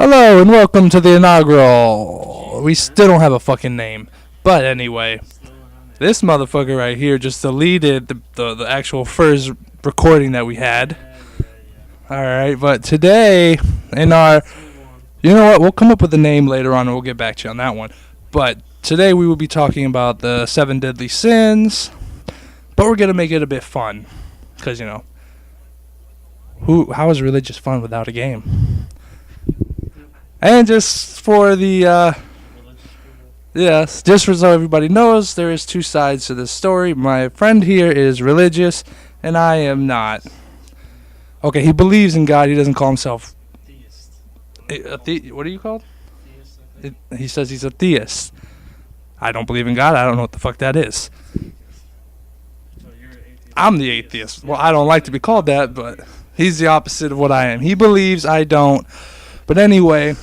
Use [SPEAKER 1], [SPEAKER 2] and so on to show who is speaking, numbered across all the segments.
[SPEAKER 1] Hello and welcome to the inaugural. We still don't have a fucking name. But anyway, this motherfucker right here just deleted the actual first recording that we had. Alright, but today in our... You know what? We'll come up with a name later on and we'll get back to you on that one. But today we will be talking about the 7 deadly sins. But we're going to make it a bit fun. Because, you know, how is religious fun without a game? And just for the, yes, just so everybody knows, there is two sides to this story. My friend here is religious, and I am not. Okay, he believes in God. He doesn't call himself... Theist. What are you called? Theist, he says he's a theist. I don't believe in God. I don't know what the fuck that is. I'm the atheist. Well, I don't like to be called that, but he's the opposite of what I am. He believes, I don't. But anyway...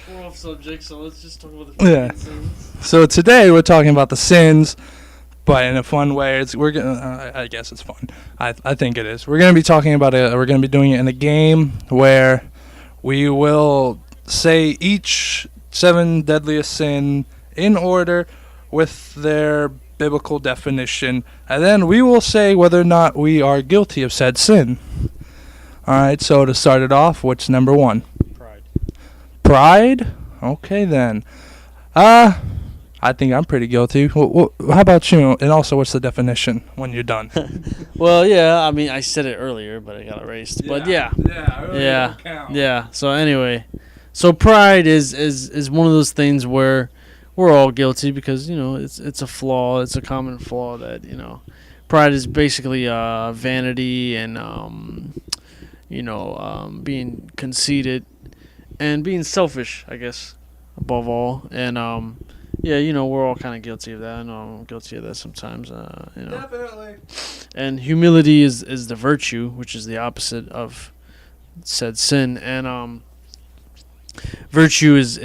[SPEAKER 2] We're off subject, so let's just talk about the sins.
[SPEAKER 1] So today we're talking about the sins, but in a fun way. I guess it's fun. I think it is. We're gonna be talking about it. We're gonna be doing it in a game where we will say each 7 deadliest sin in order with their biblical definition, and then we will say whether or not we are guilty of said sin. Alright, so to start it off, what's number 1? Pride? Okay then. I think I'm pretty guilty. How about you? And also, what's the definition when you're done?
[SPEAKER 2] Well, yeah, I mean, I said it earlier, but I got erased. Yeah, but yeah. So anyway, so pride is one of those things where we're all guilty because, you know, it's a flaw. It's a common flaw that, you know, pride is basically vanity and being conceited and being selfish, I guess, above all. And yeah, you know, we're all kind of guilty of that. I know I'm guilty of that sometimes. You know.
[SPEAKER 1] Definitely.
[SPEAKER 2] And humility is the virtue, which is the opposite of said sin. And virtues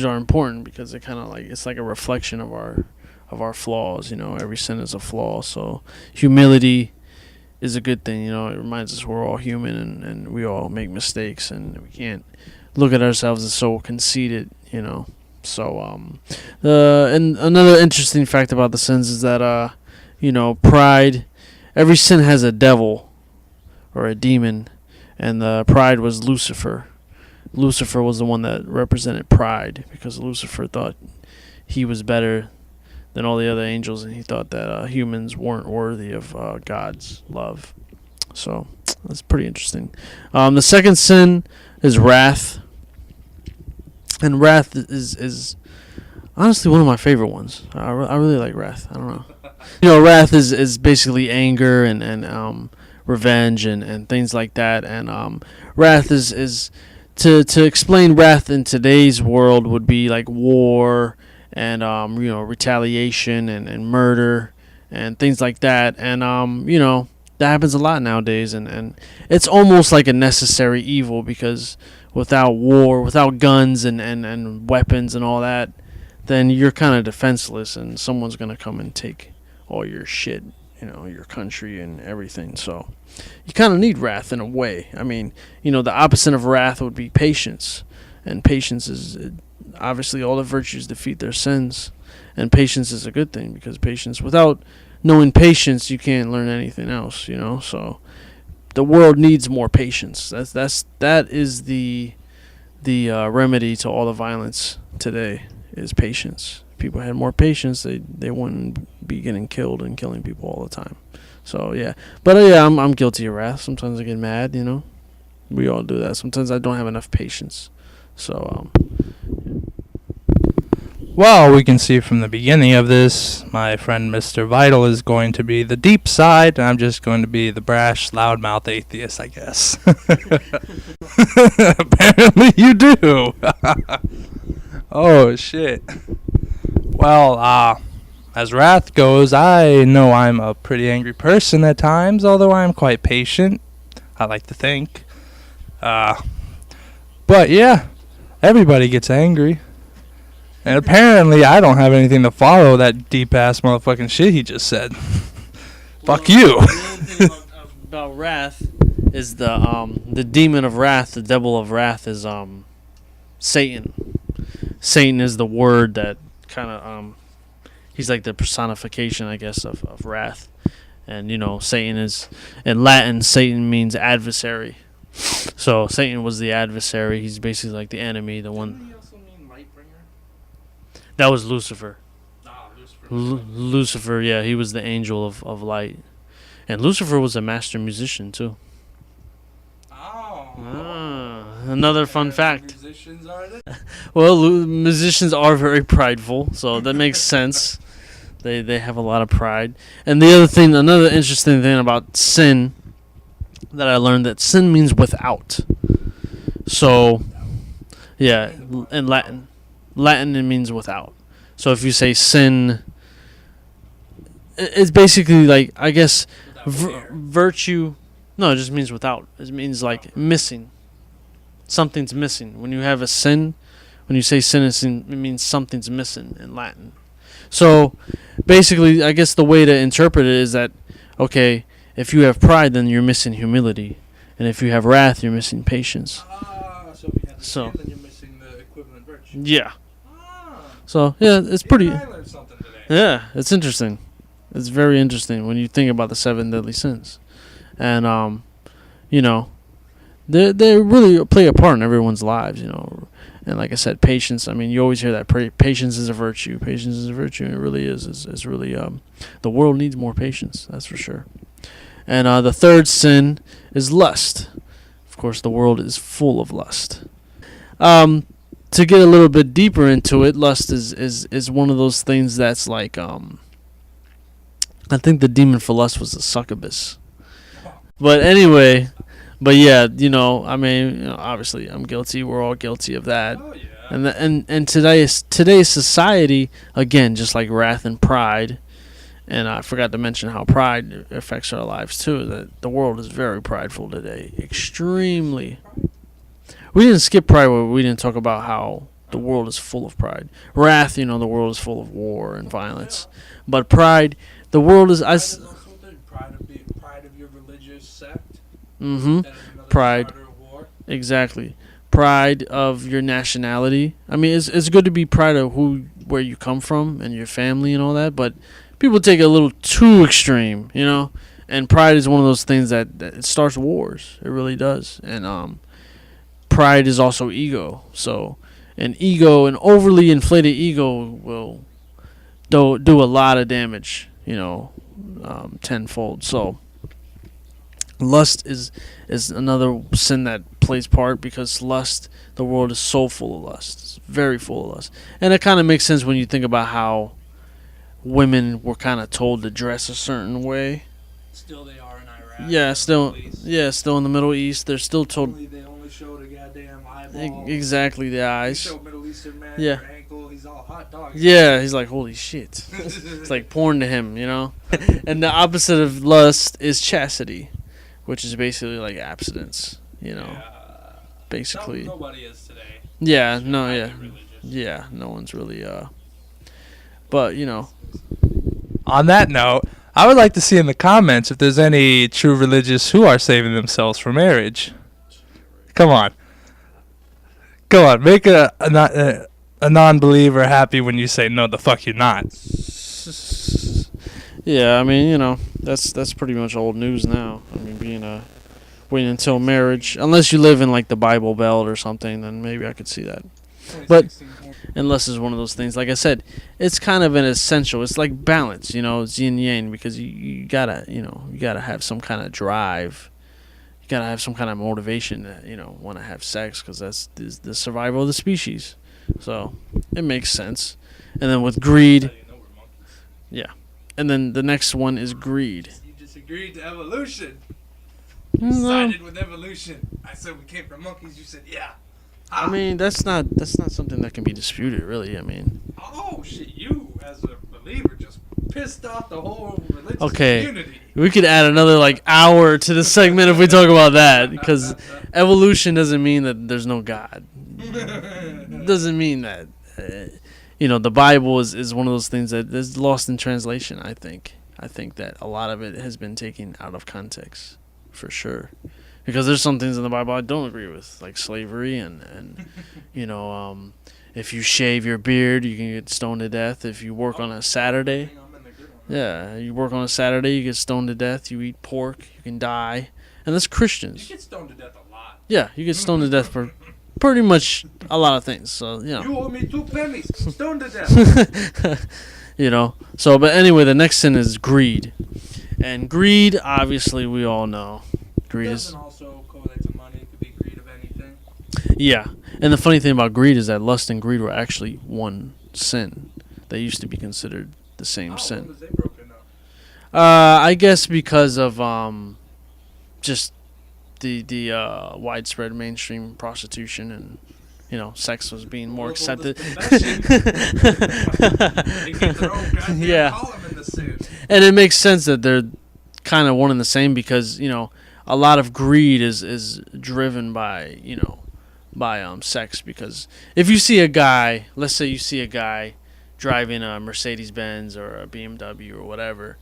[SPEAKER 2] are important because it kind of it's like a reflection of our flaws. You know, every sin is a flaw. So humility is a good thing. You know, it reminds us we're all human and we all make mistakes and we can't look at ourselves as so conceited. You know. So and another interesting fact about the sins is that pride, every sin has a devil or a demon, and the pride was Lucifer. Lucifer was the one that represented pride because Lucifer thought he was better than all the other angels, and he thought that humans weren't worthy of God's love. So that's pretty interesting. The second sin is wrath. And wrath is honestly one of my favorite ones. I really like wrath. I don't know. You know, wrath is basically anger and revenge and things like that. And wrath is to explain wrath in today's world would be like war and retaliation and murder and things like that. And that happens a lot nowadays. And it's almost like a necessary evil because without war, without guns and weapons and all that, then you're kind of defenseless and someone's going to come and take all your shit, you know, your country and everything. So you kind of need wrath in a way. I mean, you know, the opposite of wrath would be patience. And patience is, obviously, all the virtues defeat their sins. And patience is a good thing because without knowing patience, you can't learn anything else, you know, so... The world needs more patience. That is the remedy to all the violence today is patience. If people had more patience, they wouldn't be getting killed and killing people all the time. So yeah, but yeah, I'm guilty of wrath. Sometimes I get mad. You know, we all do that. Sometimes I don't have enough patience. So
[SPEAKER 1] Well, we can see from the beginning of this, my friend Mr. Vital is going to be the deep side, and I'm just going to be the brash, loudmouth atheist, I guess. Apparently you do. Oh, shit. Well, as wrath goes, I know I'm a pretty angry person at times, although I'm quite patient, I like to think. But yeah, everybody gets angry. And apparently I don't have anything to follow that deep-ass motherfucking shit he just said. Fuck you.
[SPEAKER 2] The other thing about wrath is the demon of wrath. The devil of wrath is Satan. Satan is the word that kind of he's like the personification, I guess, of wrath. And Satan is, in Latin, Satan means adversary. So Satan was the adversary. He's basically like the enemy, the one.
[SPEAKER 1] Didn't he also mean Lightbringer?
[SPEAKER 2] That was Lucifer.
[SPEAKER 1] Lucifer.
[SPEAKER 2] Lucifer, yeah, he was the angel of light. And Lucifer was a master musician too. Another fun fact.
[SPEAKER 1] Musicians are they?
[SPEAKER 2] Well, musicians are very prideful, so that makes sense. They have a lot of pride. And another interesting thing about sin that I learned, that sin means without. So, yeah, in Latin it means without. So if you say sin, it's basically like, I guess, virtue. No, it just means without. It means like missing. Something's missing. When you have a sin, when you say sin, it means something's missing in Latin. So basically, I guess the way to interpret it is that, okay, if you have pride, then you're missing humility. And if you have wrath, you're missing patience.
[SPEAKER 1] So if you have the sin, then you're missing the equivalent virtue.
[SPEAKER 2] Yeah. So, yeah, it's pretty.
[SPEAKER 1] I learned something today.
[SPEAKER 2] Yeah, it's interesting. It's very interesting when you think about the 7 deadly sins. And, they really play a part in everyone's lives, And like I said, patience. I mean, you always hear that patience is a virtue. Patience is a virtue, and it really is. It's really the world needs more patience. That's for sure. And the third sin is lust. Of course, the world is full of lust. To get a little bit deeper into it, lust is one of those things that's like I think the demon for lust was the succubus. But anyway. But yeah, I mean, obviously, I'm guilty. We're all guilty of that.
[SPEAKER 1] Oh, yeah.
[SPEAKER 2] And today's society, again, just like wrath and pride, and I forgot to mention how pride affects our lives too. That the world is very prideful today, extremely. We didn't skip pride, but we didn't talk about how the world is full of pride. Wrath, the world is full of war and violence, but pride, the world is.
[SPEAKER 1] Pride of your religious sect.
[SPEAKER 2] Mm-hmm. Pride. Exactly. Pride of your nationality. I mean, it's good to be proud of where you come from and your family and all that, but people take it a little too extreme, And pride is one of those things that it starts wars. It really does. And pride is also ego. So an overly inflated ego will do a lot of damage, tenfold. So lust is another sin that plays part, because lust, the world is so full of lust. It's very full of lust. And it kind of makes sense when you think about how women were kind of told to dress a certain way.
[SPEAKER 1] Still they are in Iraq.
[SPEAKER 2] Yeah, still in the Middle East. They're still told.
[SPEAKER 1] They only show the goddamn eyeball.
[SPEAKER 2] Exactly, the eyes.
[SPEAKER 1] They show Middle Eastern man,
[SPEAKER 2] yeah.
[SPEAKER 1] Ankle, he's all hot dog.
[SPEAKER 2] Yeah, he's like, holy shit. It's like porn to him, And the opposite of lust is chastity, which is basically like abstinence, basically.
[SPEAKER 1] Nobody is today.
[SPEAKER 2] Yeah, no, yeah. Yeah, no one's really, but,
[SPEAKER 1] On that note, I would like to see in the comments if there's any true religious who are saving themselves for marriage. Come on. Make a non-believer happy when you say, no, the fuck you're not.
[SPEAKER 2] Yeah, I mean, that's pretty much old news now. I mean, waiting until marriage, unless you live in like the Bible Belt or something, then maybe I could see that. But unless it's one of those things, like I said, it's kind of an essential. It's like balance, it's yin yang, because you gotta have some kind of drive. You gotta have some kind of motivation to want to have sex, because that's the survival of the species. So it makes sense. And then with greed, yeah. And then the next one is greed.
[SPEAKER 1] You disagreed to evolution. You sided with evolution. I said we came from monkeys. You said yeah.
[SPEAKER 2] I mean, that's not something that can be disputed, really. I mean.
[SPEAKER 1] Oh shit! You, as a believer, just pissed off the whole religious community.
[SPEAKER 2] We could add another hour to the segment if we talk about that, because evolution doesn't mean that there's no God. Doesn't mean that. The Bible is one of those things that is lost in translation. I think that a lot of it has been taken out of context, for sure, because there's some things in the Bible I don't agree with, like slavery and if you shave your beard, you can get stoned to death. If you work on a Saturday, yeah, you work on a Saturday, you get stoned to death. You eat pork, you can die. And that's Christians.
[SPEAKER 1] You get stoned to death a lot.
[SPEAKER 2] Yeah, you get stoned to death for pretty much a lot of things. So,
[SPEAKER 1] You owe me 2 pennies. Stoned to death.
[SPEAKER 2] So, but anyway, the next sin is greed. And greed, obviously, we all know. Greed is...
[SPEAKER 1] also correlate to money. It could be greed of anything.
[SPEAKER 2] Yeah. And the funny thing about greed is that lust and greed were actually one sin. They used to be considered the same sin.
[SPEAKER 1] When was they broken up?
[SPEAKER 2] I guess because of just the widespread mainstream prostitution and sex was being more accepted. Yeah, and it makes sense that they're kind of one and the same because a lot of greed is driven by sex. Because if you see a guy, let's say you see a guy driving a Mercedes Benz or a BMW or whatever,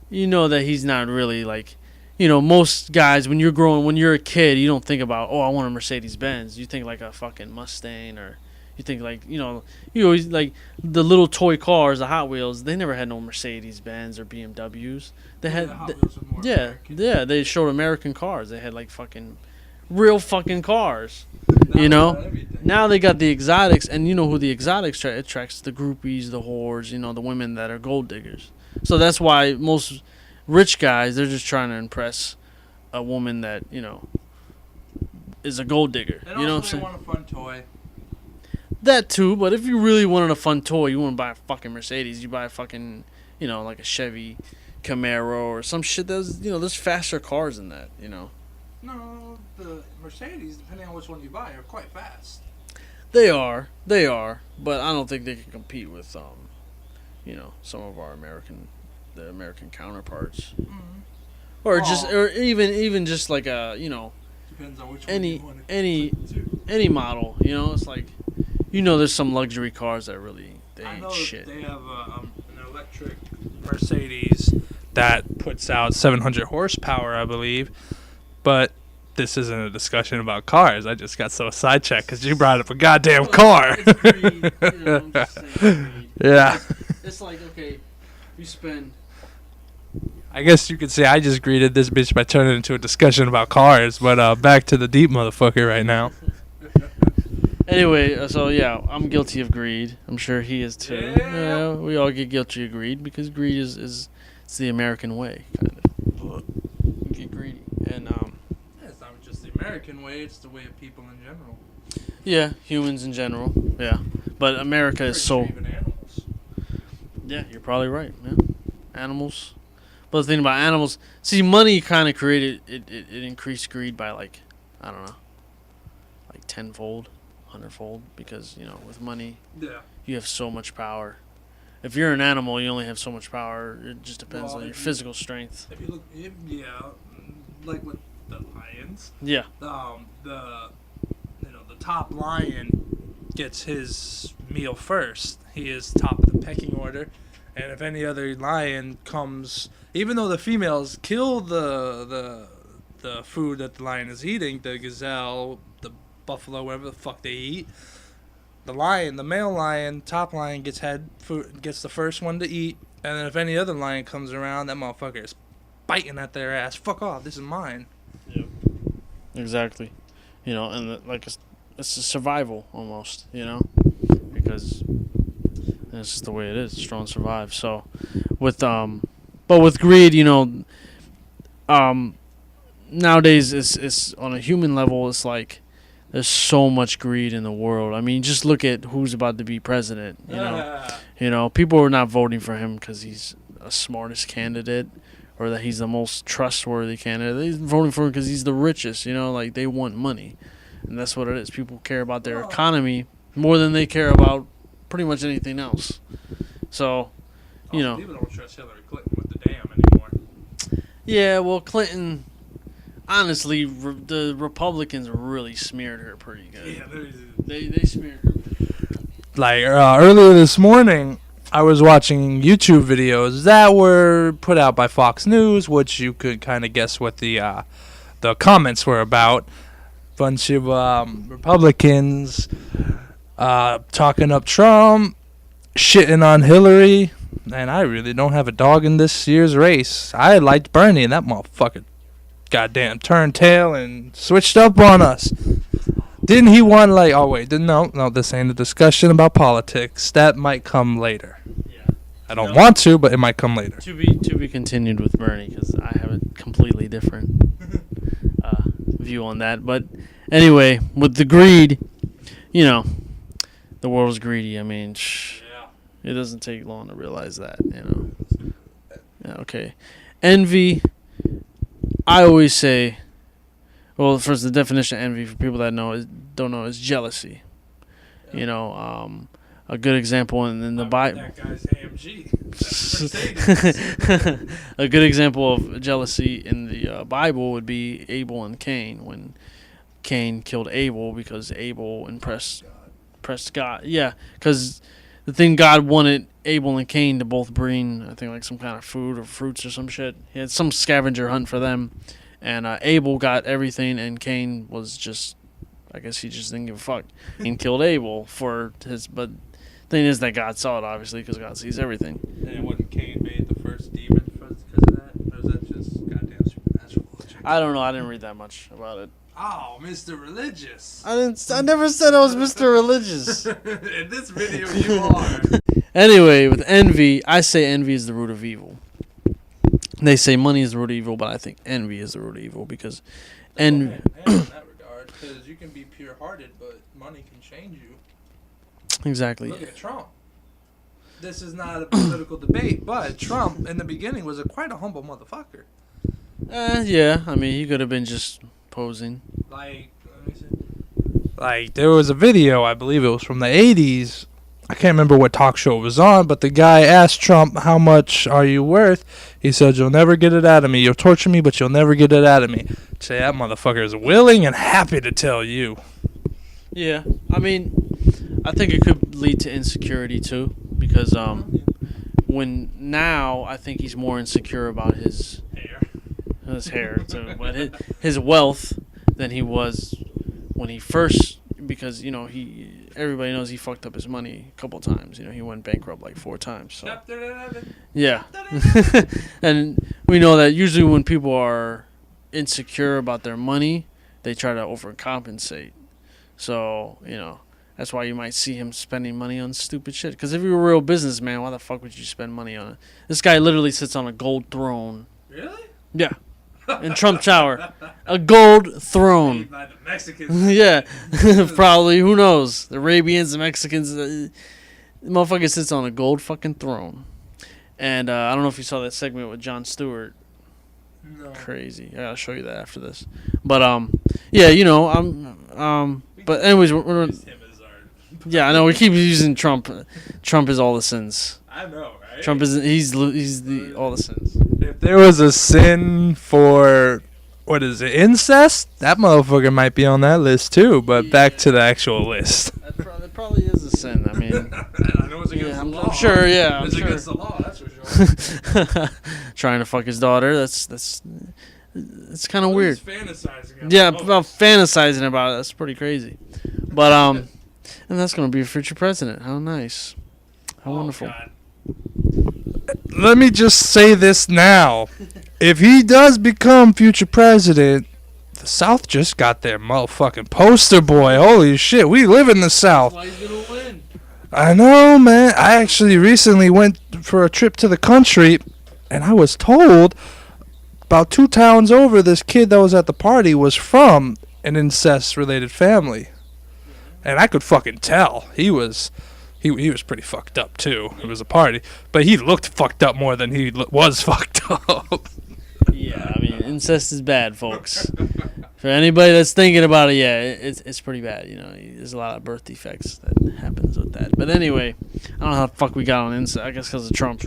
[SPEAKER 2] that he's not really like. Most guys, when you're a kid, you don't think about, I want a Mercedes Benz. You think like a fucking Mustang, or you think like, you always like the little toy cars, the Hot Wheels. They never had no Mercedes Benz or BMWs. They had, they showed American cars. They had like fucking real fucking cars. Now they got the exotics, and who the exotics attracts? The groupies, the whores, the women that are gold diggers. So that's why most rich guys, they're just trying to impress a woman that is a gold digger.
[SPEAKER 1] And
[SPEAKER 2] you know
[SPEAKER 1] also
[SPEAKER 2] what I'm saying?
[SPEAKER 1] They want a fun toy.
[SPEAKER 2] That too, but if you really wanted a fun toy, you wouldn't buy a fucking Mercedes. You buy a fucking like a Chevy Camaro or some shit. There's faster cars than that.
[SPEAKER 1] No, the Mercedes, depending on which one you buy, are quite fast.
[SPEAKER 2] They are, but I don't think they can compete with some of our American counterparts, or even just like a
[SPEAKER 1] depends on which
[SPEAKER 2] any
[SPEAKER 1] one
[SPEAKER 2] any model. It's like there's some luxury cars that really they ain't shit.
[SPEAKER 1] They have an electric Mercedes that puts out 700 horsepower, I believe, but this isn't a discussion about cars. I just got so sidetracked because you brought up a goddamn car.
[SPEAKER 2] It's greed, I'm just saying greed.
[SPEAKER 1] Yeah.
[SPEAKER 2] It's like, okay, you spend.
[SPEAKER 1] I guess you could say I just greeted this bitch by turning it into a discussion about cars, but back to the deep motherfucker right now.
[SPEAKER 2] Anyway, so yeah, I'm guilty of greed. I'm sure he is too.
[SPEAKER 1] Yeah.
[SPEAKER 2] We all get guilty of greed because greed is it's the American way, kind of. You get greedy, and
[SPEAKER 1] It's not just the American way; it's the way of people in general.
[SPEAKER 2] yeah, humans in general, yeah. But America is so.
[SPEAKER 1] Even animals.
[SPEAKER 2] Yeah, you're probably right, man. Animals. But the thing about animals, see, money kind of created it increased greed by like, I don't know, like tenfold, 100-fold, because with money,
[SPEAKER 1] Yeah.
[SPEAKER 2] you have so much power. If you're an animal, you only have so much power. It just depends on your physical strength.
[SPEAKER 1] If you look, like with the lions.
[SPEAKER 2] Yeah.
[SPEAKER 1] The top lion gets his meal first. He is top of the pecking order, and if any other lion comes, even though the females kill the food that the lion is eating, the gazelle, the buffalo, whatever the fuck they eat, the male lion, top lion gets the first one to eat, and then if any other lion comes around, that motherfucker is biting at their ass. Fuck off! This is mine.
[SPEAKER 2] Yep. Exactly. And it's a survival almost. Because it's just the way it is. Strong survive. So, but with greed, nowadays it's on a human level. It's like there's so much greed in the world. I mean, just look at who's about to be president. People are not voting for him because he's a smartest candidate or that he's the most trustworthy candidate. They're voting for him because he's the richest. Like they want money, and that's what it is. People care about their economy more than they care about pretty much anything else. So,
[SPEAKER 1] People don't trust Hillary Clinton with the damn anymore.
[SPEAKER 2] Yeah, well, Clinton, honestly, the Republicans really smeared her pretty good.
[SPEAKER 1] Yeah,
[SPEAKER 2] they smeared her.
[SPEAKER 1] Like earlier this morning, I was watching YouTube videos that were put out by Fox News, which you could kind of guess what the the comments were about. Bunch of Republicans talking up Trump, shitting on Hillary, and I really don't have a dog in this year's race. I liked Bernie, and that motherfucker goddamn turned tail and switched up on us. Didn't he want like? Oh wait, no, this ain't a discussion about politics. That might come later.
[SPEAKER 2] Yeah.
[SPEAKER 1] I don't want to, but it might come later.
[SPEAKER 2] To be continued with Bernie, because I have a completely different view on that. But anyway, with the greed, you know, the world's greedy. I mean, it doesn't take long to realize that, you know. Yeah, okay. Envy, I always say, well, first, the definition of envy, for people that don't know, is jealousy. You know, a good example in the Bible.
[SPEAKER 1] That guy's AMG.
[SPEAKER 2] A good example of jealousy in the Bible would be Abel and Cain, when Cain killed Abel because Abel impressed God. Yeah, because the thing God wanted Abel and Cain to both bring, I think, like some kind of food or fruits or some shit. He had some scavenger hunt for them, and Abel got everything, and Cain was just, I guess he just didn't give a fuck, and killed Abel for his. But the thing is that God saw it, obviously, because God sees everything.
[SPEAKER 1] And wasn't Cain made the first demon because of that? Or is that just goddamn supernatural?
[SPEAKER 2] I don't know. I didn't read that much about it.
[SPEAKER 1] Oh, Mr. Religious.
[SPEAKER 2] I never said I was Mr. Religious.
[SPEAKER 1] In this video, you are.
[SPEAKER 2] Anyway, with envy, I say envy is the root of evil. They say money is the root of evil, but I think envy is the root of evil because
[SPEAKER 1] in that regard, because you can be pure-hearted, but money can change you.
[SPEAKER 2] Exactly.
[SPEAKER 1] Look at Trump. This is not a political debate, but Trump in the beginning was quite a humble motherfucker.
[SPEAKER 2] Yeah, I mean, he could have been just posing.
[SPEAKER 1] Like there was a video, I believe it was from the 80s. I can't remember what talk show it was on, but the guy asked Trump, how much are you worth? He said, you'll never get it out of me. You'll torture me, but you'll never get it out of me. Say, that motherfucker is willing and happy to tell you.
[SPEAKER 2] Yeah, I mean, I think it could lead to insecurity, too, because now I think he's more insecure about his hair too, but his wealth than he was when he first, because, you know, everybody knows he fucked up his money a couple times. You know, he went bankrupt like 4 times. So yeah. And we know that usually when people are insecure about their money, they try to overcompensate. So, you know, that's why you might see him spending money on stupid shit. Because if you were a real businessman, why the fuck would you spend money on it? This guy literally sits on a gold throne.
[SPEAKER 1] Really?
[SPEAKER 2] Yeah. In Trump Tower. A gold throne.
[SPEAKER 1] Made by the Mexicans.
[SPEAKER 2] Yeah. Probably. Who knows? The Arabians, the Mexicans. The motherfucker sits on a gold fucking throne. And I don't know if you saw that segment with Jon Stewart.
[SPEAKER 1] No.
[SPEAKER 2] Crazy. I gotta show you that after this. But yeah, you know, but anyways, yeah, I know we keep using Trump. Trump is all the sins.
[SPEAKER 1] I know, right?
[SPEAKER 2] Trump is he's the all the sins.
[SPEAKER 1] If there was a sin for what is it, incest, that motherfucker might be on that list too. But back to the actual list.
[SPEAKER 2] That probably is a sin. I mean,
[SPEAKER 1] I know it's against the law.
[SPEAKER 2] I'm sure. Yeah,
[SPEAKER 1] it's against the law. That's for sure.
[SPEAKER 2] Trying to fuck his daughter. That's it's kind of weird.
[SPEAKER 1] Fantasizing about
[SPEAKER 2] Yeah, about fantasizing about it. That's pretty crazy. But and that's gonna be a future president. How nice. How wonderful.
[SPEAKER 1] God. Let me just say this now. If he does become future president, the South just got their motherfucking poster boy. Holy shit, we live in the South.
[SPEAKER 2] Why he's gonna win?
[SPEAKER 1] I know, man. I actually recently went for a trip to the country, and I was told about 2 towns over, this kid that was at the party was from an incest-related family. And I could fucking tell. He was pretty fucked up, too. It was a party. But he looked fucked up more than he was fucked up.
[SPEAKER 2] Yeah, I mean, incest is bad, folks. For anybody that's thinking about it, yeah, it's pretty bad. You know, there's a lot of birth defects that happens with that. But anyway, I don't know how the fuck we got on incest. I guess because of Trump.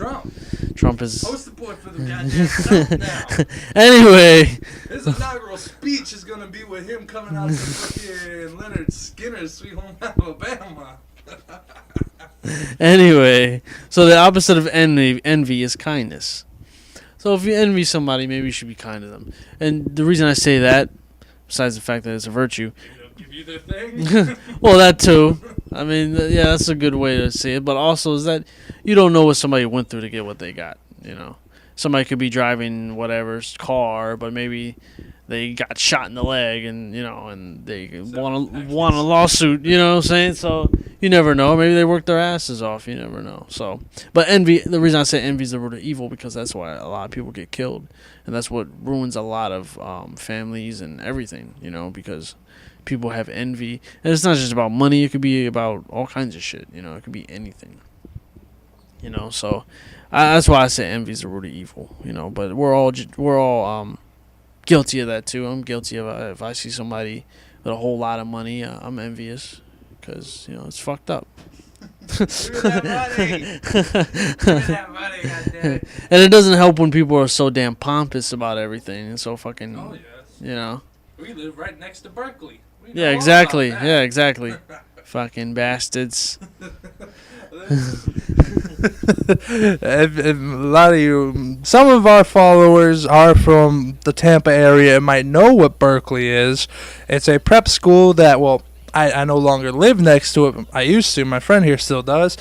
[SPEAKER 2] Trump is...
[SPEAKER 1] Poster boy for the goddamn South now.
[SPEAKER 2] Anyway.
[SPEAKER 1] His inaugural speech is going to be with him coming out to fucking Leonard Skinner's Sweet Home Alabama.
[SPEAKER 2] Anyway, so the opposite of envy is kindness. So if you envy somebody, maybe you should be kind to them. And the reason I say that, besides the fact that it's a virtue,
[SPEAKER 1] Give you their thing.
[SPEAKER 2] well, that too. I mean, yeah, that's a good way to see it. But also is that you don't know what somebody went through to get what they got. You know, somebody could be driving whatever's car, but maybe they got shot in the leg, and and they want a lawsuit. You know what I'm saying? So you never know. Maybe they worked their asses off. You never know. So, but envy. The reason I say envy is the root of evil because that's why a lot of people get killed, and that's what ruins a lot of families and everything. Because people have envy, and it's not just about money. It could be about all kinds of shit. It could be anything. So that's why I say envy is the root of evil. But we're all guilty of that too. I'm guilty of if I see somebody with a whole lot of money, I'm envious because it's fucked up.
[SPEAKER 1] Give me that money, goddammit.
[SPEAKER 2] And it doesn't help when people are so damn pompous about everything and so fucking.
[SPEAKER 1] Oh yes. We live right next to Berkeley. We know
[SPEAKER 2] Yeah,
[SPEAKER 1] all
[SPEAKER 2] exactly.
[SPEAKER 1] about that.
[SPEAKER 2] Yeah, exactly. Fucking bastards.
[SPEAKER 1] A lot of you, some of our followers are from the Tampa area and might know what Berkeley is. It's a prep school that, well, I no longer live next to it. I used to. My friend here still does.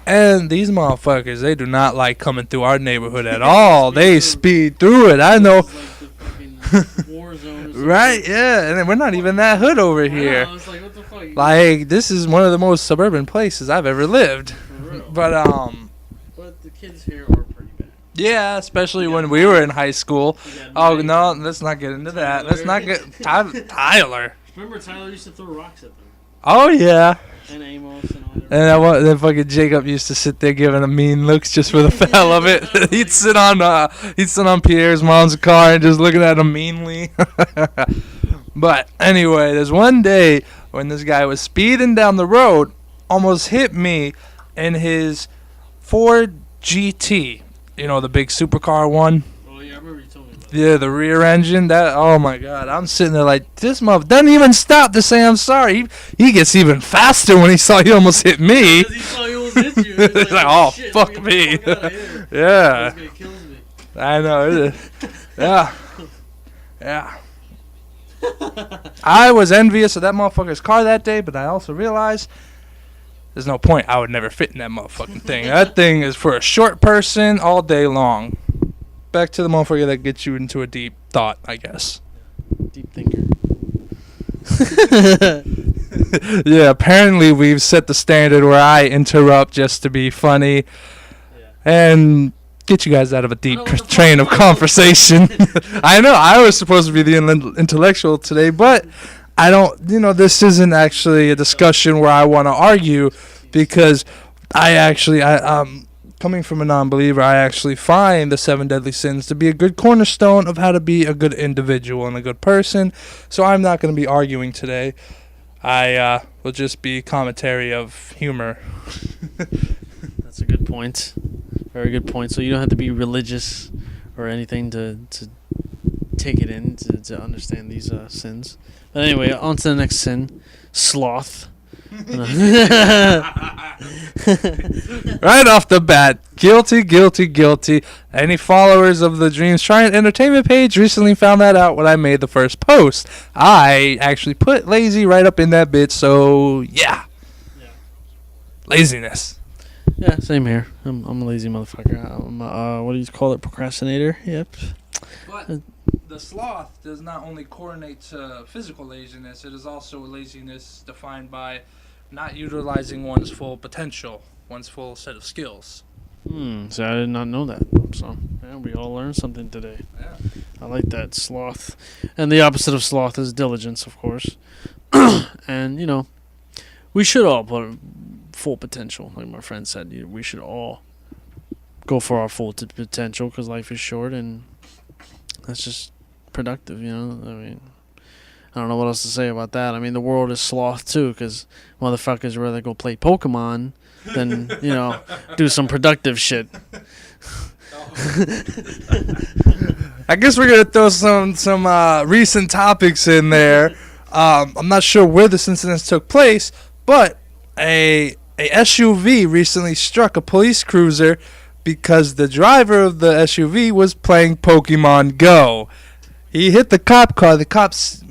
[SPEAKER 1] And these motherfuckers, they do not like coming through our neighborhood at all. They speed through it. I know. Right, yeah. And then we're not even that hood over here. Like, this is one of the most suburban places I've ever lived. But
[SPEAKER 2] the kids here are pretty bad.
[SPEAKER 1] yeah, especially when we were in high school. Oh no, let's not get into that. Let's not get Tyler.
[SPEAKER 2] Remember Tyler used to throw rocks at them.
[SPEAKER 1] Oh yeah.
[SPEAKER 2] And Amos and all that.
[SPEAKER 1] And then fucking Jacob used to sit there giving him mean looks just for the hell of it. he'd sit on Pierre's mom's car and just looking at him meanly. But anyway, there's one day when this guy was speeding down the road, almost hit me in his Ford GT. The big supercar one.
[SPEAKER 2] Oh yeah, I remember you told me about that.
[SPEAKER 1] Yeah, the rear engine. Oh my god, I'm sitting there like, this mother doesn't even stop to say I'm sorry. He gets even faster when he saw he almost hit me.
[SPEAKER 2] Because he saw he almost hit you.
[SPEAKER 1] He's like, oh, fuck me. Yeah.
[SPEAKER 2] This guy kills me.
[SPEAKER 1] I know. Yeah. Yeah. I was envious of that motherfucker's car that day, but I also realized there's no point. I would never fit in that motherfucking thing. That thing is for a short person all day long. Back to the motherfucker that gets you into a deep thought, I guess.
[SPEAKER 2] Deep thinker.
[SPEAKER 1] Yeah, apparently we've set the standard where I interrupt just to be funny and get you guys out of a deep train of conversation. I know I was supposed to be the intellectual today, but I don't, this isn't actually a discussion where I want to argue because coming from a non-believer, I actually find the 7 deadly sins to be a good cornerstone of how to be a good individual and a good person. So I'm not going to be arguing today. I will just be commentary of humor.
[SPEAKER 2] That's a good point. Very good point. So you don't have to be religious or anything to take it in to understand these sins. But anyway, on to the next sin, sloth.
[SPEAKER 1] Right off the bat, guilty. Any followers of the Dreams Trying Entertainment page recently found that out when I made the first post. I actually put lazy right up in that bit, so yeah. Laziness.
[SPEAKER 2] Yeah, same here. I'm a lazy motherfucker. I'm what do you call it? Procrastinator. Yep.
[SPEAKER 1] But the sloth does not only correlate to physical laziness, it is also a laziness defined by not utilizing one's full potential, one's full set of skills.
[SPEAKER 2] So I did not know that. So yeah, we all learned something today.
[SPEAKER 1] Yeah.
[SPEAKER 2] I like that, sloth. And the opposite of sloth is diligence, of course. And we should all put full potential, like my friend said. We should all go for our full potential because life is short and that's just productive. I mean, I don't know what else to say about that. I mean, the world is sloth too because motherfuckers rather go play Pokemon than do some productive shit.
[SPEAKER 1] I guess we're gonna throw some recent topics in there. I'm not sure where this incident took place, but a SUV recently struck a police cruiser because the driver of the SUV was playing Pokemon Go. He hit the cop car. The cops,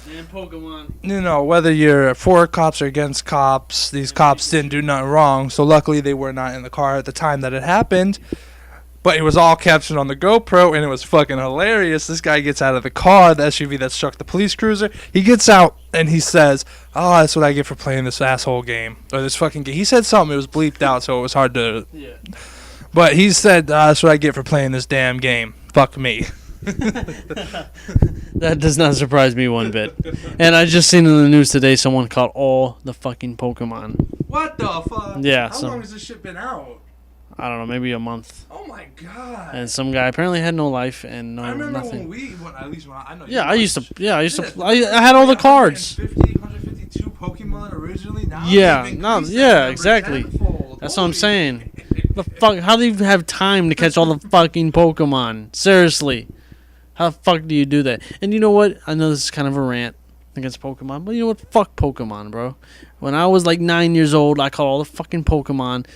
[SPEAKER 2] Damn Pokemon.
[SPEAKER 1] you know, whether you're for cops or against cops, these cops didn't do nothing wrong. So luckily they were not in the car at the time that it happened. But it was all captured on the GoPro, and it was fucking hilarious. This guy gets out of the car, the SUV that struck the police cruiser. He gets out, and he says, "Oh, that's what I get for playing this asshole game. Or this fucking game." He said something. It was bleeped out, so it was hard to...
[SPEAKER 2] Yeah.
[SPEAKER 1] But he said, "That's what I get for playing this damn game. Fuck me."
[SPEAKER 2] That does not surprise me one bit. And I just seen in the news today someone caught all the fucking Pokemon.
[SPEAKER 1] What the fuck?
[SPEAKER 2] Yeah,
[SPEAKER 1] How long has this shit been out?
[SPEAKER 2] I don't know, maybe a month.
[SPEAKER 1] Oh my god.
[SPEAKER 2] And some guy apparently had no life and
[SPEAKER 1] I remember
[SPEAKER 2] nothing.
[SPEAKER 1] at least when I know.
[SPEAKER 2] Yeah, I used to. I had all the cards.
[SPEAKER 1] 152 Pokemon originally. Now
[SPEAKER 2] Yeah,
[SPEAKER 1] they've increased
[SPEAKER 2] no,
[SPEAKER 1] that
[SPEAKER 2] yeah,
[SPEAKER 1] number
[SPEAKER 2] exactly.
[SPEAKER 1] tenfold.
[SPEAKER 2] That's what I'm
[SPEAKER 1] Holy
[SPEAKER 2] saying. The fuck? How do you have time to catch all the fucking Pokemon? Seriously, how the fuck do you do that? And you know what? I know this is kind of a rant against Pokemon, but you know what? Fuck Pokemon, bro. When I was like 9 years old, I caught all the fucking Pokemon,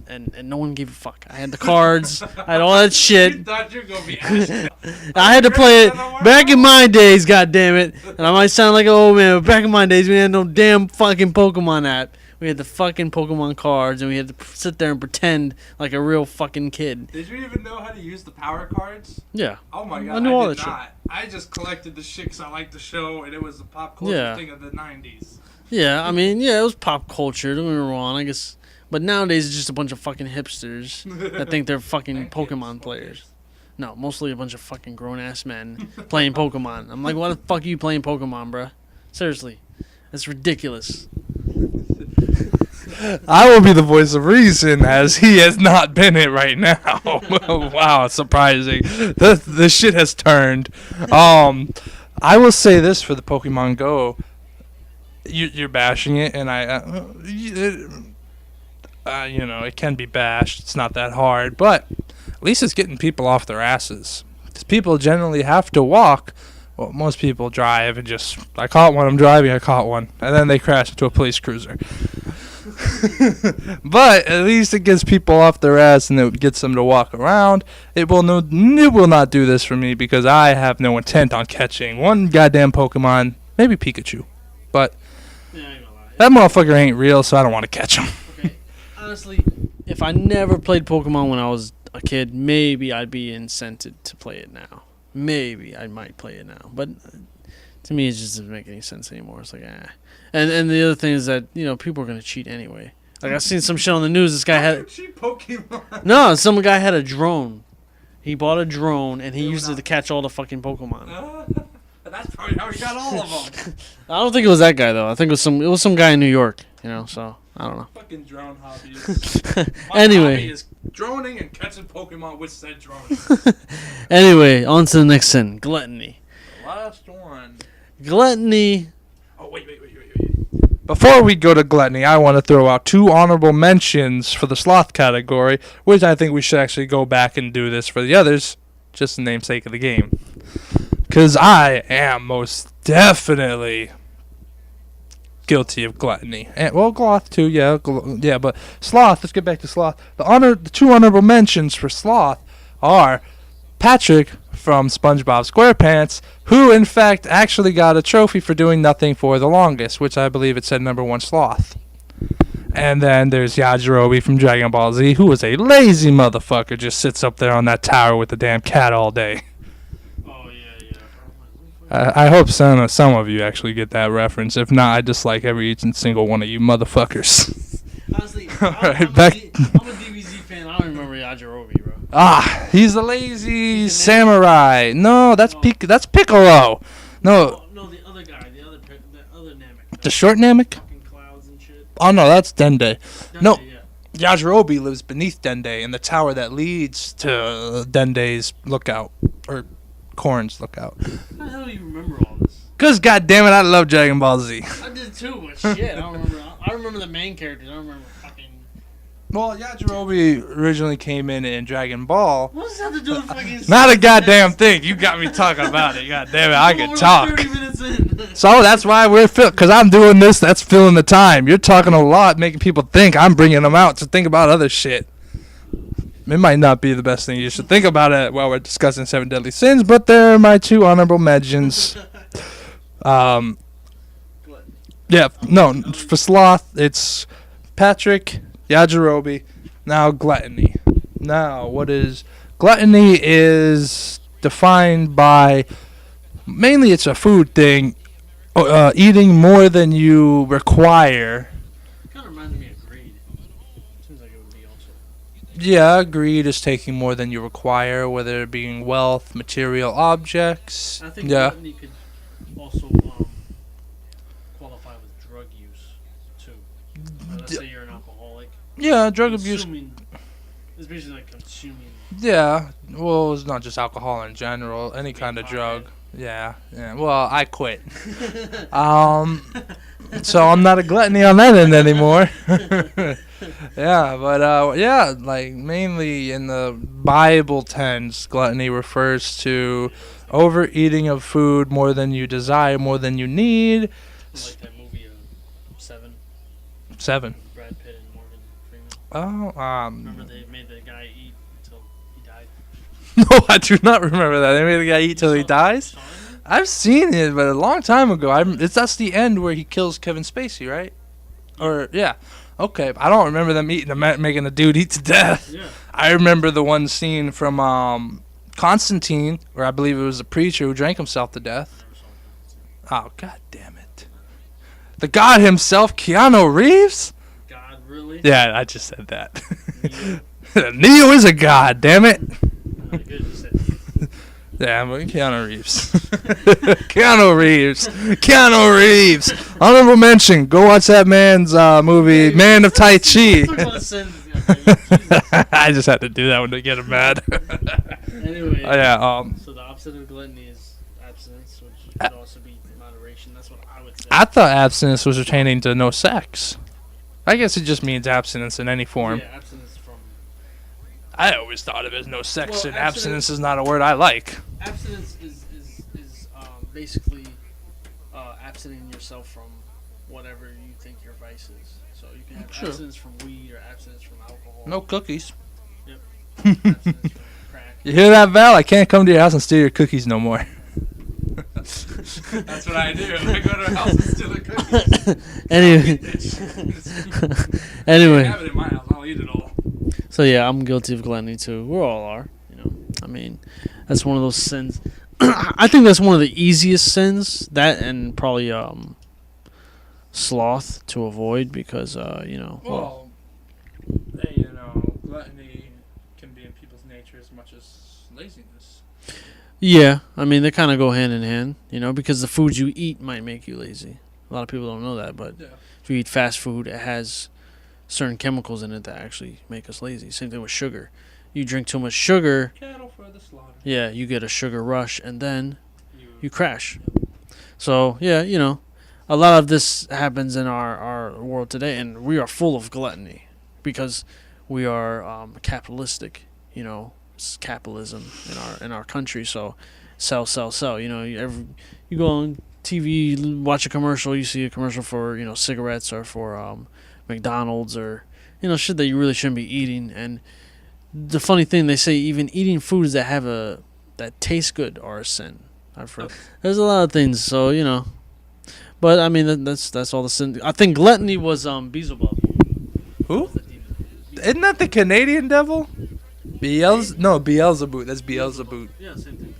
[SPEAKER 2] and no one gave a fuck. I had the cards, I had all that
[SPEAKER 1] You
[SPEAKER 2] shit.
[SPEAKER 1] thought you were gonna be Ashton.
[SPEAKER 2] I had to play it back in my days, goddammit. And I might sound like an old man, but back in my days, we had no damn fucking Pokemon app. We had the fucking Pokemon cards, and we had to sit there and pretend like a real fucking kid.
[SPEAKER 1] Did you even know how to use the power cards?
[SPEAKER 2] Yeah.
[SPEAKER 1] Oh my god,
[SPEAKER 2] I knew all
[SPEAKER 1] did
[SPEAKER 2] that shit.
[SPEAKER 1] not. I just collected the shit 'cause I liked the show, and it was a pop culture
[SPEAKER 2] Yeah.
[SPEAKER 1] thing of the 90s.
[SPEAKER 2] Yeah, I mean, yeah, it was pop culture, don't get me wrong, I guess. But nowadays, it's just a bunch of fucking hipsters that think they're fucking Pokemon players. No, mostly a bunch of fucking grown-ass men playing Pokemon. I'm like, why the fuck are you playing Pokemon, bruh? Seriously. That's ridiculous.
[SPEAKER 1] I will be the voice of reason, as he has not been it right now. Wow, surprising. The shit has turned. I will say this for the Pokemon Go. You're bashing it, and you know, it can be bashed. It's not that hard, but at least it's getting people off their asses. Because people generally have to walk. Well, most people drive and just, I caught one, I'm driving, I caught one. And then they crash into a police cruiser. But at least it gets people off their ass and it gets them to walk around. It will not do this for me because I have no intent on catching one goddamn Pokemon, maybe Pikachu. But
[SPEAKER 2] Yeah, I ain't gonna lie.
[SPEAKER 1] that motherfucker ain't real, so I don't want to catch him.
[SPEAKER 2] Okay, honestly, if I never played Pokemon when I was a kid, maybe I'd be incented to play it now. Maybe I might play it now, but to me, it just doesn't make any sense anymore. It's like, And the other thing is that, you know, people are gonna cheat anyway. Like, I seen some shit on the news. This guy had
[SPEAKER 1] Pokemon.
[SPEAKER 2] some guy had a drone. He bought a drone and he used it to catch all the fucking Pokemon.
[SPEAKER 1] That's probably how he got all of them.
[SPEAKER 2] I don't think it was that guy though. I think it was some guy in New York. You know, so I don't know.
[SPEAKER 1] Fucking drone hobbies.
[SPEAKER 2] Anyway.
[SPEAKER 1] Hobby is droning and catching Pokemon with said drone.
[SPEAKER 2] Anyway, on to the next sin. Gluttony.
[SPEAKER 1] Last one.
[SPEAKER 2] Gluttony.
[SPEAKER 1] Oh, wait. Before we go to gluttony, I want to throw out 2 honorable mentions for the sloth category, which I think we should actually go back and do this for the others, just the namesake of the game. Because I am most definitely guilty of gluttony. And, well, Gloth too, yeah, but sloth, let's get back to sloth. The 2 honorable mentions for sloth are Patrick from SpongeBob SquarePants, who in fact actually got a trophy for doing nothing for the longest, which I believe it said #1 sloth. And then there's Yajirobe from Dragon Ball Z, who is a lazy motherfucker, just sits up there on that tower with the damn cat all day.
[SPEAKER 2] Oh yeah.
[SPEAKER 1] I hope some of you actually get that reference. If not, I dislike each and single one of you motherfuckers.
[SPEAKER 2] Honestly,
[SPEAKER 1] Alright,
[SPEAKER 2] I'm
[SPEAKER 1] back-
[SPEAKER 2] a DBZ fan. I don't remember Yajirobe, bro.
[SPEAKER 1] He's a lazy samurai. No, that's Piccolo. No,
[SPEAKER 2] No, the other guy, the other Namek.
[SPEAKER 1] the short Namek?
[SPEAKER 2] Fucking clouds and shit.
[SPEAKER 1] Oh no, that's Dende. No.
[SPEAKER 2] Yeah.
[SPEAKER 1] Yajirobe lives beneath Dende in the tower that leads to Dende's lookout, or Korn's lookout.
[SPEAKER 2] How the hell do you remember all this?
[SPEAKER 1] Cause goddammit, I love Dragon Ball Z.
[SPEAKER 2] I did too, but shit, I don't remember. I remember the main characters. I don't remember fucking.
[SPEAKER 1] Well, Yajirobe originally came in Dragon Ball.
[SPEAKER 2] What does that have to do with fucking?
[SPEAKER 1] Not a goddamn thing. You got me talking about it. Goddammit, I can
[SPEAKER 2] We're
[SPEAKER 1] talk.
[SPEAKER 2] 30 minutes in.
[SPEAKER 1] So that's why because I'm doing this, that's filling the time. You're talking a lot, making people think. I'm bringing them out to think about other shit. it might not be the best thing. You should think about it while we're discussing 7 deadly sins, but they're my 2 honorable mentions. Yeah, no, for sloth, it's Patrick, Yajirobe, now gluttony. Now, what is gluttony is defined by, mainly it's a food thing, eating more than you require.
[SPEAKER 2] Kind of reminds me of greed. Seems like it would be also.
[SPEAKER 1] Yeah, greed is taking more than you require, whether it being wealth, material objects.
[SPEAKER 2] I think
[SPEAKER 1] Yeah.
[SPEAKER 2] gluttony could also qualify with drug use too. Let's say you're an alcoholic.
[SPEAKER 1] Yeah, drug abuse.
[SPEAKER 2] It's basically like consuming.
[SPEAKER 1] Yeah, well, it's not just alcohol in general, any kind of drug. Yeah. Well, I quit. So I'm not a gluttony on that end anymore. Yeah, but yeah, like mainly in the Bible tense, gluttony refers to overeating of food more than you desire, more than you need.
[SPEAKER 2] Like that movie Seven.
[SPEAKER 1] 7.
[SPEAKER 2] Brad Pitt and Morgan Freeman.
[SPEAKER 1] Oh,
[SPEAKER 2] Remember they made the guy eat until he died.
[SPEAKER 1] no, I do not remember that. They made the guy eat till he dies.
[SPEAKER 2] Saw it?
[SPEAKER 1] I've seen it, but a long time ago. That's the end where he kills Kevin Spacey, right? Or yeah, okay. I don't remember them making a dude eat to death.
[SPEAKER 2] Yeah.
[SPEAKER 1] I remember the one scene from Constantine, where I believe it was a preacher who drank himself to death. Oh, god damn it! The God himself, Keanu Reeves.
[SPEAKER 2] God, really?
[SPEAKER 1] Yeah, I just said that.
[SPEAKER 2] Neo.
[SPEAKER 1] Neo is a god, damn it.
[SPEAKER 2] Good, you said
[SPEAKER 1] Yeah, but Keanu Reeves. Keanu Reeves. Honorable mention. Go watch that man's movie, Man of Tai Chi.
[SPEAKER 2] Talk about sins, yeah,
[SPEAKER 1] I just had to do that one to get him mad.
[SPEAKER 2] Anyway.
[SPEAKER 1] Yeah.
[SPEAKER 2] So the opposite of gluttony is abstinence, which could also be moderation. That's what I would say.
[SPEAKER 1] I thought abstinence was pertaining to no sex. I guess it just means abstinence in any form.
[SPEAKER 2] Yeah, abstinence from.
[SPEAKER 1] I always thought of it as no sex,
[SPEAKER 2] Well,
[SPEAKER 1] and abstinence is not a word I like.
[SPEAKER 2] Abstinence is basically abstinence yourself from whatever you think your vice is. So you can have
[SPEAKER 1] Sure.
[SPEAKER 2] abstinence from weed or abstinence from alcohol.
[SPEAKER 1] No cookies.
[SPEAKER 2] Abstinence from crack.
[SPEAKER 1] You hear that, Val? I can't come to your house and steal your cookies no more. That's what I do. I go to her house and steal her cookies.
[SPEAKER 2] Anyway.
[SPEAKER 1] I
[SPEAKER 2] Anyway.
[SPEAKER 1] have it in my house. I'll eat it all.
[SPEAKER 2] So yeah, I'm guilty of gluttony too. We all are, you know. I mean, that's one of those sins. I think that's one of the easiest sins. That and probably sloth to avoid because you know.
[SPEAKER 1] Well, hey, you know, gluttony can be in people's nature as much as laziness.
[SPEAKER 2] Yeah, I mean they kind of go hand in hand, you know, because the foods you eat might make you lazy. A lot of people don't know that, but
[SPEAKER 1] Yeah.
[SPEAKER 2] if you eat fast food, it has certain chemicals in it that actually make us lazy. Same thing with sugar. You drink too much sugar,
[SPEAKER 1] Cattle for the slaughter.
[SPEAKER 2] yeah, you get a sugar rush, and then you crash. So yeah, you know, a lot of this happens in our world today, and we are full of gluttony because we are capitalistic. You know, it's capitalism in our country. So sell. You know, you go on TV, watch a commercial, you see a commercial for cigarettes or for McDonald's or shit that you really shouldn't be eating. And the funny thing, they say even eating foods that taste good are a sin. I've heard. There's a lot of things, so but I mean that's all the sin. I think gluttony was Beelzebub.
[SPEAKER 1] Who? Isn't that the Canadian devil? Beelzebub. That's Beelzebub.
[SPEAKER 2] Yeah, same thing.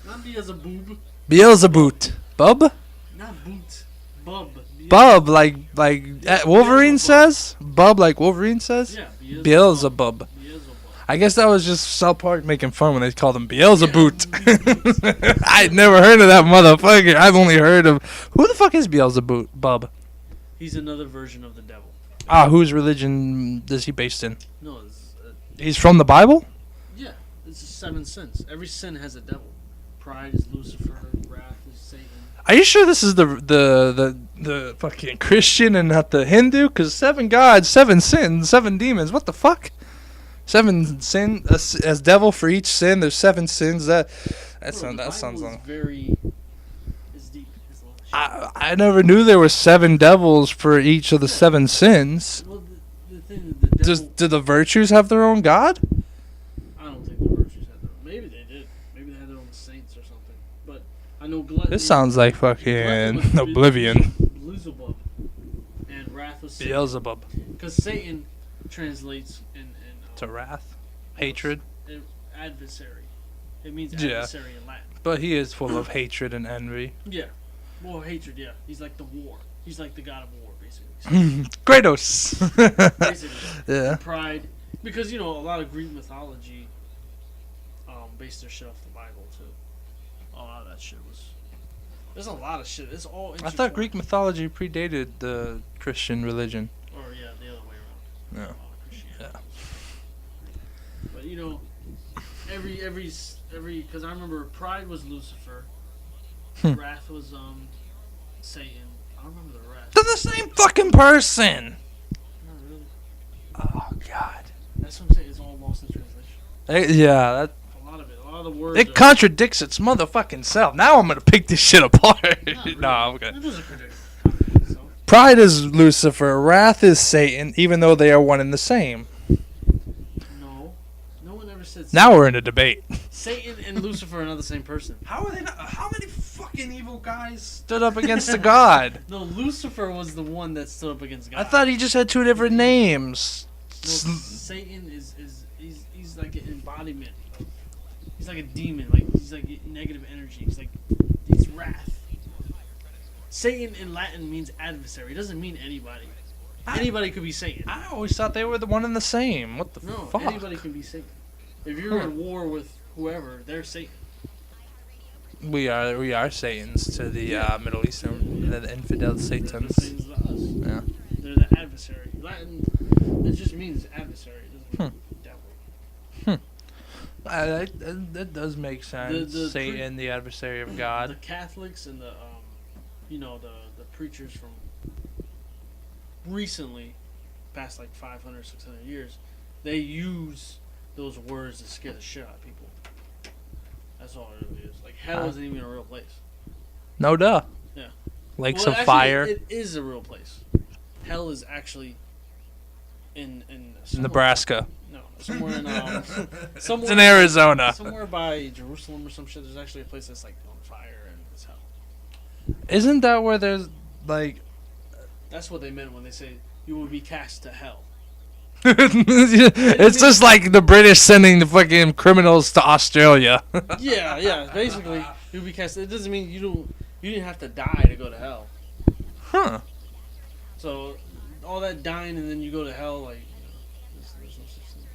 [SPEAKER 2] Not Beelzebub.
[SPEAKER 1] Beelzebub. Bub?
[SPEAKER 2] Not boot. Bub.
[SPEAKER 1] Bub, like Wolverine says? Bub, like Wolverine says?
[SPEAKER 2] Yeah,
[SPEAKER 1] Beelzebub. I guess that was just South Park making fun when they called him Beelzebub. I'd never heard of that motherfucker. I've only heard of... Who the fuck is Beelzebub? Bub?
[SPEAKER 2] He's another version of the devil.
[SPEAKER 1] Whose religion is he based in?
[SPEAKER 2] No, it's,
[SPEAKER 1] He's from the Bible?
[SPEAKER 2] yeah, it's 7 sins. Every sin has a devil. Pride is Lucifer. Wrath is Satan.
[SPEAKER 1] Are you sure this is the fucking Christian and not the Hindu? Because 7 gods, 7 sins, 7 demons. What the fuck? 7 sin as devil for each sin. There's 7 sins. That sounds long.
[SPEAKER 2] It's deep. It's a lot of shit.
[SPEAKER 1] I never knew there were 7 devils for each of the 7 sins.
[SPEAKER 2] Well, the thing, the devil.
[SPEAKER 1] Do the virtues have their own god?
[SPEAKER 2] I know gluttony.
[SPEAKER 1] This sounds like
[SPEAKER 2] Gluttony
[SPEAKER 1] fucking
[SPEAKER 2] was
[SPEAKER 1] Oblivion.
[SPEAKER 2] Beelzebub, and wrath was Satan.
[SPEAKER 1] Beelzebub.
[SPEAKER 2] Because Satan translates in
[SPEAKER 1] To wrath, hatred.
[SPEAKER 2] adversary. It means
[SPEAKER 1] Yeah.
[SPEAKER 2] adversary in Latin.
[SPEAKER 1] But he is full of hatred and envy.
[SPEAKER 2] Yeah. Well, hatred. Yeah. He's like the war. He's like the god of war, basically.
[SPEAKER 1] Kratos.
[SPEAKER 2] Basically.
[SPEAKER 1] Yeah.
[SPEAKER 2] Pride, because a lot of Greek mythology based their shit off the Bible too. A lot of that shit was. There's a lot of shit. It's all.
[SPEAKER 1] I thought Greek mythology predated the Christian religion.
[SPEAKER 2] Or yeah, the other way around.
[SPEAKER 1] Yeah.
[SPEAKER 2] Christianity. But every because I remember Pride was Lucifer, Wrath was Satan. I don't remember the rest.
[SPEAKER 1] They're the same fucking person.
[SPEAKER 2] Not really.
[SPEAKER 1] Oh God.
[SPEAKER 2] That's what I'm saying. It's all lost in translation.
[SPEAKER 1] Yeah, that
[SPEAKER 2] A lot of it. A lot of the words.
[SPEAKER 1] it contradicts its motherfucking self. Now I'm gonna pick this shit apart.
[SPEAKER 2] Not really.
[SPEAKER 1] No, okay.
[SPEAKER 2] It doesn't contradict itself.
[SPEAKER 1] Pride is Lucifer. Wrath is Satan. Even though they are one and the same.
[SPEAKER 2] No. No one ever said.
[SPEAKER 1] Now we're in a debate.
[SPEAKER 2] Satan and Lucifer are not the same person.
[SPEAKER 1] How are they not? How many fucking evil guys stood up against the God?
[SPEAKER 2] No, Lucifer was the one that stood up against God.
[SPEAKER 1] I thought he just had two different names.
[SPEAKER 2] No, Satan is he's like an embodiment. He's like a demon. Like he's like negative energy. He's wrath. Satan in Latin means adversary. It doesn't mean anybody. Anybody could be Satan.
[SPEAKER 1] I always thought they were the one and the same. What the
[SPEAKER 2] No,
[SPEAKER 1] fuck?
[SPEAKER 2] anybody can be Satan. If you're at war with whoever, they're Satan.
[SPEAKER 1] We are Satans to the Middle Eastern, the infidel
[SPEAKER 2] They're
[SPEAKER 1] Satans.
[SPEAKER 2] the Satans to us.
[SPEAKER 1] Yeah.
[SPEAKER 2] They're the adversary. Latin, it just means adversary. It doesn't mean devil.
[SPEAKER 1] That does make sense.
[SPEAKER 2] The
[SPEAKER 1] Satan, the adversary of
[SPEAKER 2] The
[SPEAKER 1] God.
[SPEAKER 2] Catholics and the the preachers from recently, past like 500, 600 years, they use those words to scare the shit out of people. That's all it really is. Like hell isn't even a real place.
[SPEAKER 1] No duh.
[SPEAKER 2] Yeah.
[SPEAKER 1] Lakes
[SPEAKER 2] Well,
[SPEAKER 1] of
[SPEAKER 2] actually,
[SPEAKER 1] fire.
[SPEAKER 2] It is a real place. Hell is actually in somewhere-
[SPEAKER 1] Nebraska.
[SPEAKER 2] No, somewhere in somewhere
[SPEAKER 1] It's in Arizona.
[SPEAKER 2] somewhere by Jerusalem or some shit. There's actually a place that's like on fire and it's hell.
[SPEAKER 1] Isn't that where there's like?
[SPEAKER 2] That's what they meant when they say you will be cast to hell.
[SPEAKER 1] It's just like the British sending the fucking criminals to Australia.
[SPEAKER 2] Yeah. Basically, you'll be cast. It doesn't mean you didn't have to die to go to hell.
[SPEAKER 1] Huh.
[SPEAKER 2] So all that dying and then you go to hell, like there's no such thing.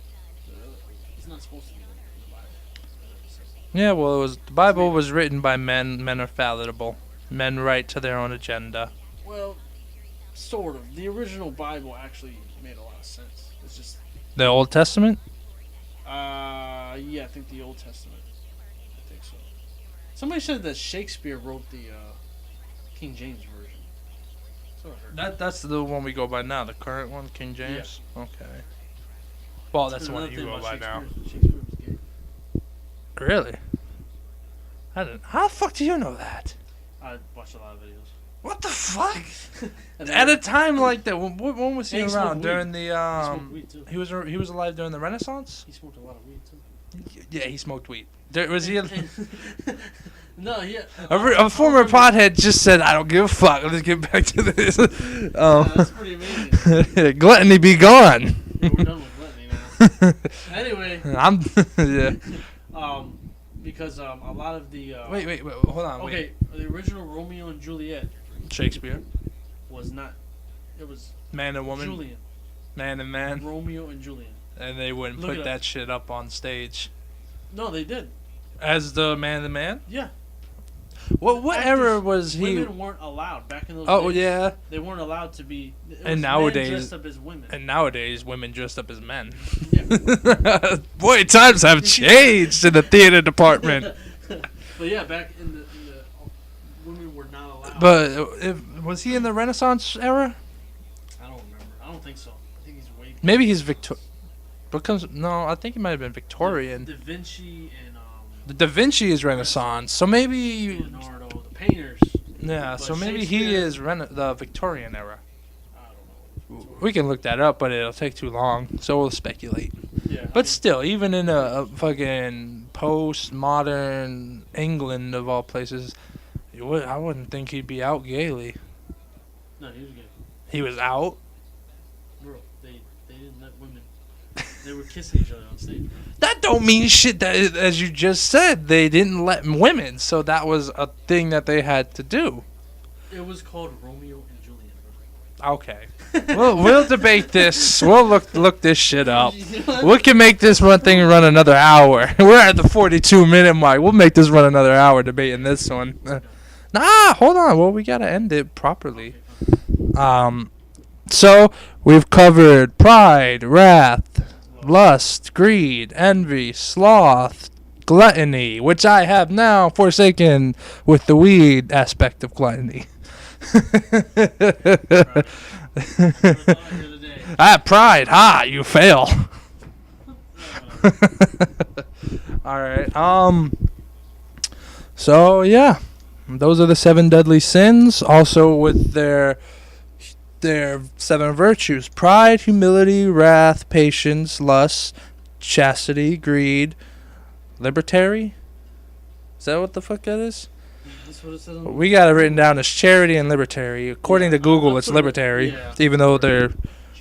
[SPEAKER 2] It's not supposed to be in the Bible.
[SPEAKER 1] Yeah, well, the Bible was written by men. Men are fallible. Men write to their own agenda.
[SPEAKER 2] Well, sort of. The original Bible actually made a lot of sense. It's just,
[SPEAKER 1] The Old Testament?
[SPEAKER 2] yeah, I think the Old Testament. I think so. Somebody said that Shakespeare wrote the King James version. That's what I heard.
[SPEAKER 1] That's the one we go by now. The current one, King James. Okay. Well, that's the one
[SPEAKER 2] Another
[SPEAKER 1] you
[SPEAKER 2] thing
[SPEAKER 1] go
[SPEAKER 2] about
[SPEAKER 1] by now.
[SPEAKER 2] Shakespeare was gay.
[SPEAKER 1] Really? I didn't. How the fuck do you know that?
[SPEAKER 2] I watched a lot of videos.
[SPEAKER 1] What the fuck?
[SPEAKER 2] And
[SPEAKER 1] At
[SPEAKER 2] then-
[SPEAKER 1] a time like that, when was he
[SPEAKER 2] Yeah, he smoked
[SPEAKER 1] around?
[SPEAKER 2] weed.
[SPEAKER 1] During the
[SPEAKER 2] he smoked weed too.
[SPEAKER 1] he was alive during the Renaissance.
[SPEAKER 2] He smoked a lot of weed too.
[SPEAKER 1] Yeah, he smoked weed. Was he?
[SPEAKER 2] No, yeah.
[SPEAKER 1] A former pothead just said, "I don't give a fuck." Let's get back to this.
[SPEAKER 2] That's pretty amazing.
[SPEAKER 1] Gluttony be gone.
[SPEAKER 2] We're done with gluttony now. Anyway,
[SPEAKER 1] I'm. Yeah.
[SPEAKER 2] because a lot of the
[SPEAKER 1] Wait, hold on.
[SPEAKER 2] okay, the original Romeo and Juliet
[SPEAKER 1] Shakespeare,
[SPEAKER 2] was not. It was
[SPEAKER 1] man and woman,
[SPEAKER 2] Julian.
[SPEAKER 1] man and man,
[SPEAKER 2] Romeo and Julian.
[SPEAKER 1] and they wouldn't
[SPEAKER 2] Look
[SPEAKER 1] put
[SPEAKER 2] it
[SPEAKER 1] that
[SPEAKER 2] up.
[SPEAKER 1] shit up on stage
[SPEAKER 2] No, they did.
[SPEAKER 1] as the man and man.
[SPEAKER 2] Yeah.
[SPEAKER 1] What
[SPEAKER 2] Actors-
[SPEAKER 1] era was he?
[SPEAKER 2] Women weren't allowed back in those
[SPEAKER 1] Oh
[SPEAKER 2] days.
[SPEAKER 1] yeah.
[SPEAKER 2] They weren't allowed to be. It
[SPEAKER 1] And
[SPEAKER 2] was
[SPEAKER 1] nowadays-
[SPEAKER 2] men dressed up as women.
[SPEAKER 1] And nowadays, women dressed up as men.
[SPEAKER 2] Yeah.
[SPEAKER 1] Boy, times have changed in the theater department.
[SPEAKER 2] But yeah, back in the women were not allowed.
[SPEAKER 1] But was he in the Renaissance era?
[SPEAKER 2] I don't remember. I don't think so. I think he's way.
[SPEAKER 1] Maybe he's no, I think he might have been Victorian.
[SPEAKER 2] Da Vinci and
[SPEAKER 1] The Da Vinci is Renaissance, so maybe
[SPEAKER 2] Leonardo, the painters.
[SPEAKER 1] yeah.
[SPEAKER 2] But
[SPEAKER 1] So maybe he
[SPEAKER 2] Shakespeare-
[SPEAKER 1] is the Victorian era.
[SPEAKER 2] I don't know.
[SPEAKER 1] We can look that up, but it'll take too long, so we'll speculate.
[SPEAKER 2] Yeah.
[SPEAKER 1] But still, even in a fucking post-modern England of all places, I wouldn't think he'd be out gaily.
[SPEAKER 2] No, he was gay.
[SPEAKER 1] He was out.
[SPEAKER 2] Bro, they didn't let women. They were kissing each other on stage. Bro.
[SPEAKER 1] That don't mean shit. That, as you just said, they didn't let women, so that was a thing that they had to do.
[SPEAKER 2] It was called Romeo and Juliet, bro.
[SPEAKER 1] Okay. we'll debate this. We'll look this shit up. We can make this thing run another hour. We're at the 42-minute mark. We'll make this run another hour debating this one. Nah, hold on. Well, we gotta end it properly. So we've covered pride, wrath, lust, greed, envy, sloth, gluttony, which I have now forsaken with the weed aspect of gluttony. Pride, you fail. All right. So yeah, those are the 7 deadly sins. Also with their 7 virtues: pride, humility, wrath, patience, lust, chastity, greed, libertary. Is that what the fuck that is?
[SPEAKER 2] That's what it says on
[SPEAKER 1] We got it written down as charity and libertary. According to Google, it's libertary, even though their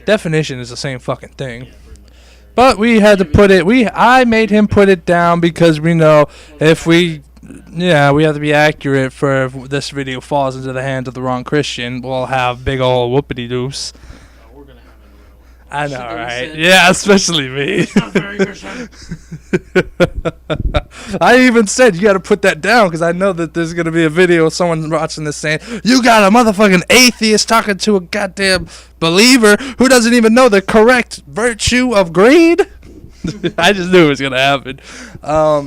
[SPEAKER 1] definition is the same fucking thing.
[SPEAKER 2] Yeah, pretty much.
[SPEAKER 1] But we had to put it. I made him put it down because we know if we have to be accurate. For if this video falls into the hands of the wrong Christian, we'll have big ol' whoopity doos.
[SPEAKER 2] We're gonna have a
[SPEAKER 1] I know, right? Yeah, especially me.
[SPEAKER 2] It's not very Christian.
[SPEAKER 1] I even said you got to put that down because I know that there's gonna be a video of someone watching this saying you got a motherfucking atheist talking to a goddamn believer who doesn't even know the correct virtue of greed. I just knew it was gonna happen.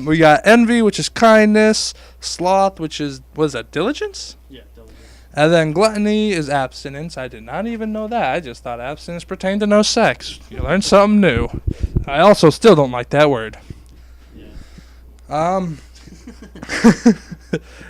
[SPEAKER 1] We got envy, which is kindness. Sloth, which is diligence?
[SPEAKER 2] Yeah, diligence.
[SPEAKER 1] And then gluttony is abstinence. I did not even know that. I just thought abstinence pertained to no sex. You learned something new. I also still don't like that word.
[SPEAKER 2] Yeah.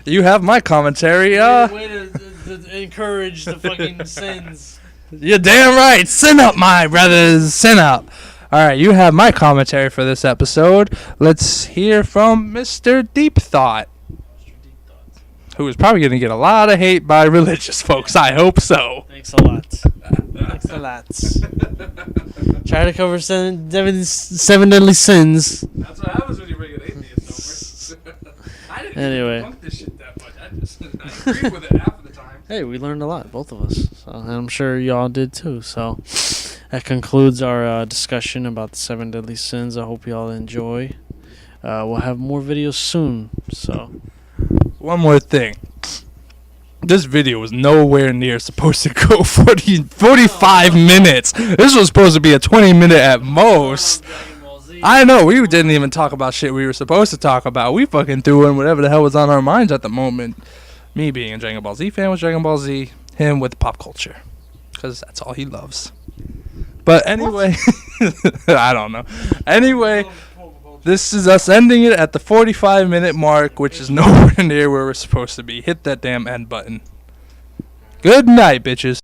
[SPEAKER 1] You have my commentary.
[SPEAKER 2] Way to encourage the fucking sins.
[SPEAKER 1] You're damn right. Sin up, my brothers. Sin up. All right, you have my commentary for this episode. Let's hear from Mr. Deep Thought, who is probably going to get a lot of hate by religious folks. I hope so.
[SPEAKER 2] Thanks a lot. Thanks a lot. Try to cover seven deadly sins.
[SPEAKER 1] That's what happens when you bring an atheist over. I didn't
[SPEAKER 2] Anyway.
[SPEAKER 1] debunk this shit that much. I agree with it half of the time.
[SPEAKER 2] Hey, we learned a lot, both of us. So, and I'm sure y'all did too. So that concludes our discussion about the 7 deadly sins. I hope y'all enjoy. We'll have more videos soon. So
[SPEAKER 1] One more thing. This video was nowhere near supposed to go 45 minutes. This was supposed to be a 20-minute at most. I know, we didn't even talk about shit we were supposed to talk about. We fucking threw in whatever the hell was on our minds at the moment. Me being a Dragon Ball Z fan with Dragon Ball Z. Him with pop culture. Because that's all he loves. But anyway, I don't know. Anyway, this is us ending it at the 45-minute mark, which is nowhere near where we're supposed to be. Hit that damn end button. Good night, bitches.